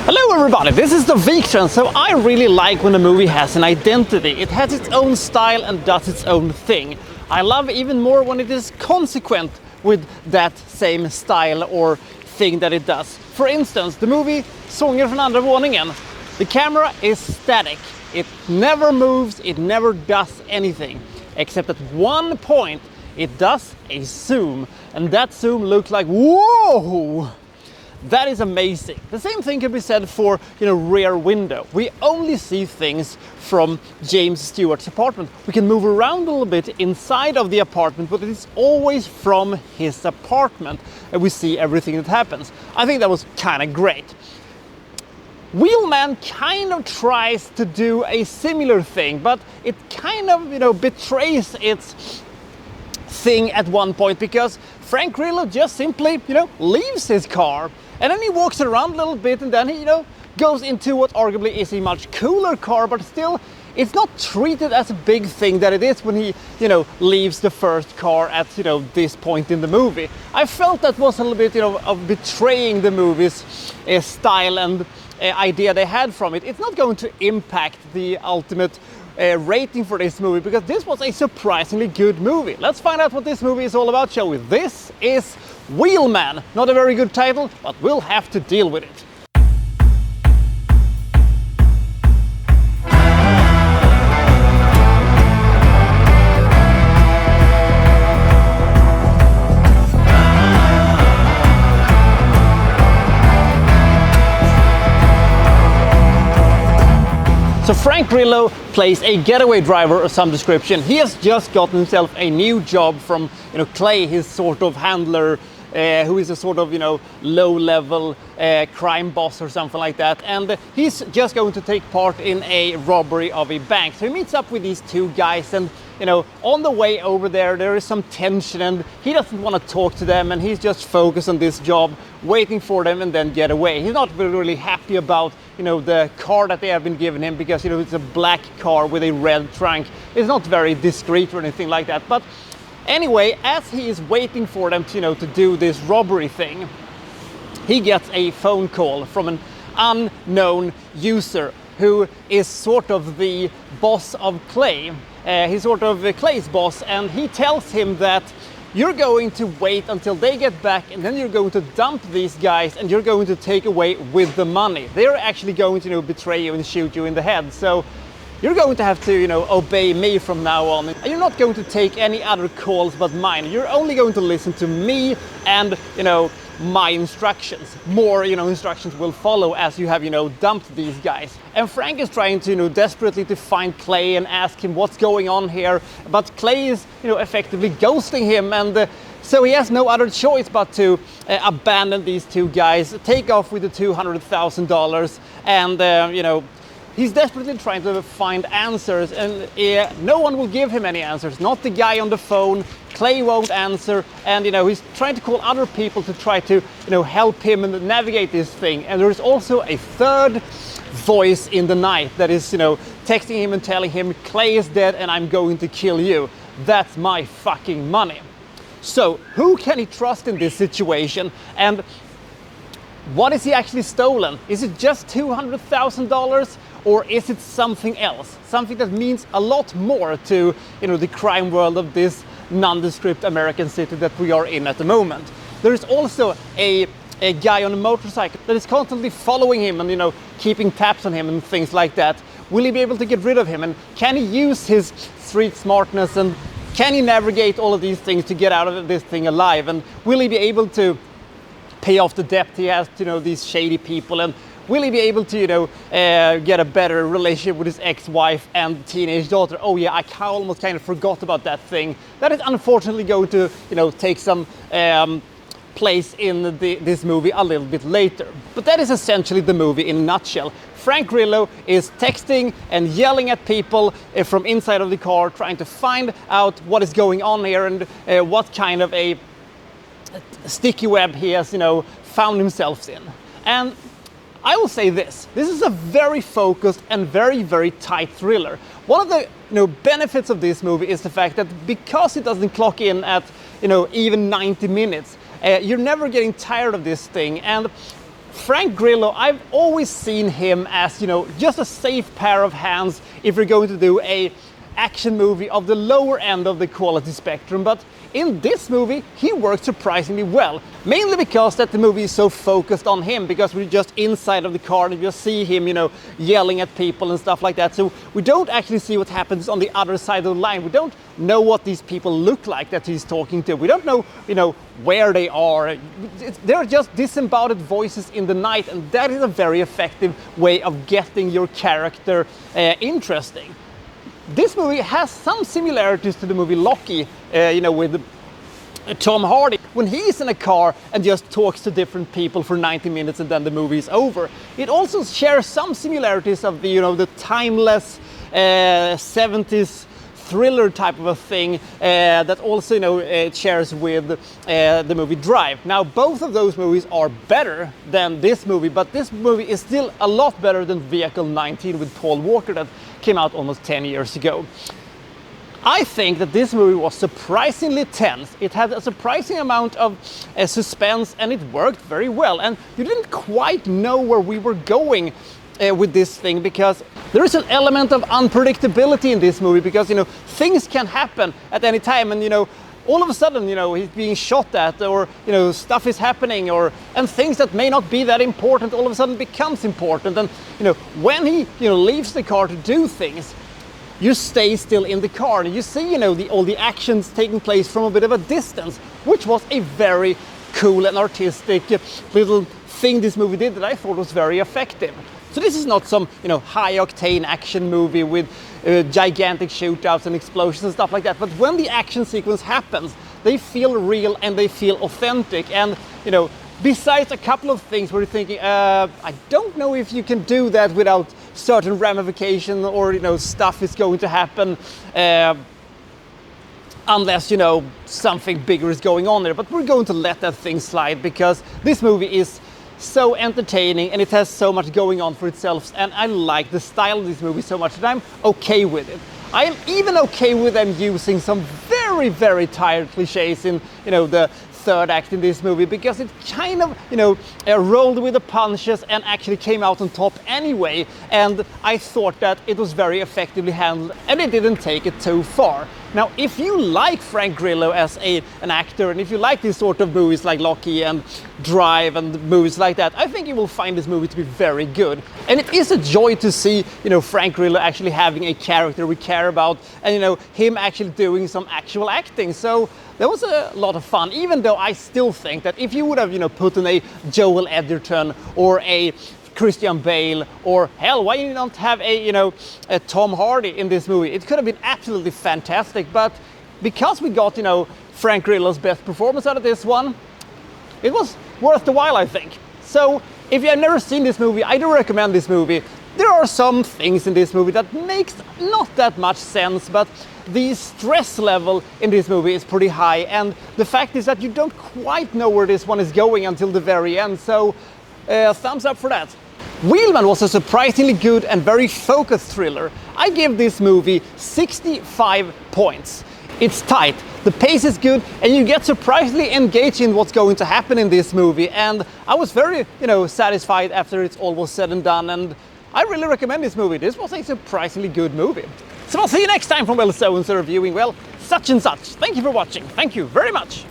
Hello everybody, this is the Wikstrand. So I really like when a movie has an identity. It has its own style and does its own thing. I love even more when it is consequent with that same style or thing that it does. For instance, the movie Sånger från andra våningen. The camera is static. It never moves, it never does anything. Except at one point it does a zoom, and that zoom looks like whoa! That is amazing. The same thing can be said for, Rear Window. We only see things from James Stewart's apartment. We can move around a little bit inside of the apartment, but it's always from his apartment, and we see everything that happens. I think that was kind of great. Wheelman kind of tries to do a similar thing, but it kind of, betrays its thing at one point, because Frank Grillo just simply, leaves his car. And then he walks around a little bit, and then he, goes into what arguably is a much cooler car, but still, it's not treated as a big thing that it is when he, leaves the first car at, this point in the movie. I felt that was a little bit, of betraying the movie's style and idea they had from it. It's not going to impact the ultimate rating for this movie, because this was a surprisingly good movie. Let's find out what this movie is all about, shall we? This is Wheelman. Not a very good title, but we'll have to deal with it. So Frank Grillo plays a getaway driver of some description. He has just gotten himself a new job from, Clay, his sort of handler, who is a sort of, low-level crime boss or something like that. And he's just going to take part in a robbery of a bank. So he meets up with these two guys, and, on the way over there is some tension, and he doesn't want to talk to them, and he's just focused on this job, waiting for them and then get away. He's not really happy about, the car that they have been given him, because, it's a black car with a red trunk. It's not very discreet or anything like that. But anyway, as he is waiting for them to, to do this robbery thing, he gets a phone call from an unknown user who is sort of the boss of Clay. He's sort of Clay's boss, and he tells him that you're going to wait until they get back, and then you're going to dump these guys, and you're going to take away with the money. They're actually going to, betray you and shoot you in the head. So you're going to have to, obey me from now on. And you're not going to take any other calls but mine. You're only going to listen to me and, my instructions. More, instructions will follow as you have, dumped these guys. And Frank is trying to, desperately to find Clay and ask him what's going on here. But Clay is, effectively ghosting him, and so he has no other choice but to abandon these two guys, take off with the $200,000, and, he's desperately trying to find answers, and no one will give him any answers. Not the guy on the phone. Clay won't answer, and he's trying to call other people to try to help him and navigate this thing. And there is also a third voice in the night that is texting him and telling him, Clay is dead and I'm going to kill you. That's my fucking money. So who can he trust in this situation? And what is he actually stolen? Is it just $200,000? Or is it something else? Something that means a lot more to, the crime world of this nondescript American city that we are in at the moment. There is also a guy on a motorcycle that is constantly following him and, keeping tabs on him and things like that. Will he be able to get rid of him? And can he use his street smartness, and can he navigate all of these things to get out of this thing alive? And will he be able to pay off the debt he has to, these shady people? And will he be able to, get a better relationship with his ex-wife and teenage daughter? Oh yeah, I almost kind of forgot about that thing. That is unfortunately going to, take some place in this movie a little bit later. But that is essentially the movie in a nutshell. Frank Grillo is texting and yelling at people from inside of the car, trying to find out what is going on here and what kind of a sticky web he has, found himself in. And I will say this is a very focused and very, very tight thriller. One of the benefits of this movie is the fact that because it doesn't clock in at even 90 minutes, you're never getting tired of this thing. And Frank Grillo, I've always seen him as, you know, just a safe pair of hands if you're going to do a action movie of the lower end of the quality spectrum, but in this movie he worked surprisingly well, mainly because that the movie is so focused on him, because we're just inside of the car and you just see him, you know, yelling at people and stuff like that, so we don't actually see what happens on the other side of the line. We don't know what these people look like that he's talking to. We don't know, you know, where they are. They're just disembodied voices in the night, and that is a very effective way of getting your character interesting. This movie has some similarities to the movie Loki, you know, with Tom Hardy, when he's in a car and just talks to different people for 90 minutes and then the movie is over. It also shares some similarities of the, you know, the timeless 70s thriller type of a thing that also, you know, it shares with the movie Drive. Now, both of those movies are better than this movie, but this movie is still a lot better than Vehicle 19 with Paul Walker that came out almost 10 years ago. I think that this movie was surprisingly tense. It had a surprising amount of suspense, and it worked very well. And you didn't quite know where we were going with this thing, because there is an element of unpredictability in this movie, because, you know, things can happen at any time, and, you know, all of a sudden, you know, he's being shot at, or, you know, stuff is happening, and things that may not be that important all of a sudden becomes important. And, you know, when he, you know, leaves the car to do things, you stay still in the car and you see, you know, all the actions taking place from a bit of a distance, which was a very cool and artistic little thing this movie did that I thought was very effective. So this is not some, you know, high-octane action movie with gigantic shootouts and explosions and stuff like that. But when the action sequence happens, they feel real and they feel authentic. And, you know, besides a couple of things where you're thinking, I don't know if you can do that without certain ramification, or, you know, stuff is going to happen unless, you know, something bigger is going on there. But we're going to let that thing slide, because this movie is so entertaining and it has so much going on for itself, and I like the style of this movie so much that I'm okay with it. I am even okay with them using some very, very tired cliches in, you know, the third act in this movie, because it kind of, you know, rolled with the punches and actually came out on top anyway, and I thought that it was very effectively handled and it didn't take it too far. Now, if you like Frank Grillo as an actor, and if you like these sort of movies like Loki and Drive and movies like that, I think you will find this movie to be very good. And it is a joy to see, you know, Frank Grillo actually having a character we care about, and, you know, him actually doing some actual acting. So that was a lot of fun, even though I still think that if you would have, you know, put in a Joel Edgerton or a Christian Bale, or hell, why you not have a, you know, a Tom Hardy in this movie, it could have been absolutely fantastic. But because we got, you know, Frank Grillo's best performance out of this one, it was worth the while, I think. So if you have never seen this movie, I do recommend this movie. There are some things in this movie that makes not that much sense, but the stress level in this movie is pretty high, and the fact is that you don't quite know where this one is going until the very end, so thumbs up for that. Wheelman was a surprisingly good and very focused thriller. I give this movie 65 points. It's tight, the pace is good, and you get surprisingly engaged in what's going to happen in this movie, and I was very, you know, satisfied after it's all was said and done, and I really recommend this movie. This was a surprisingly good movie. So I'll see you next time from Well So and So Reviewing, well, such and such. Thank you for watching. Thank you very much.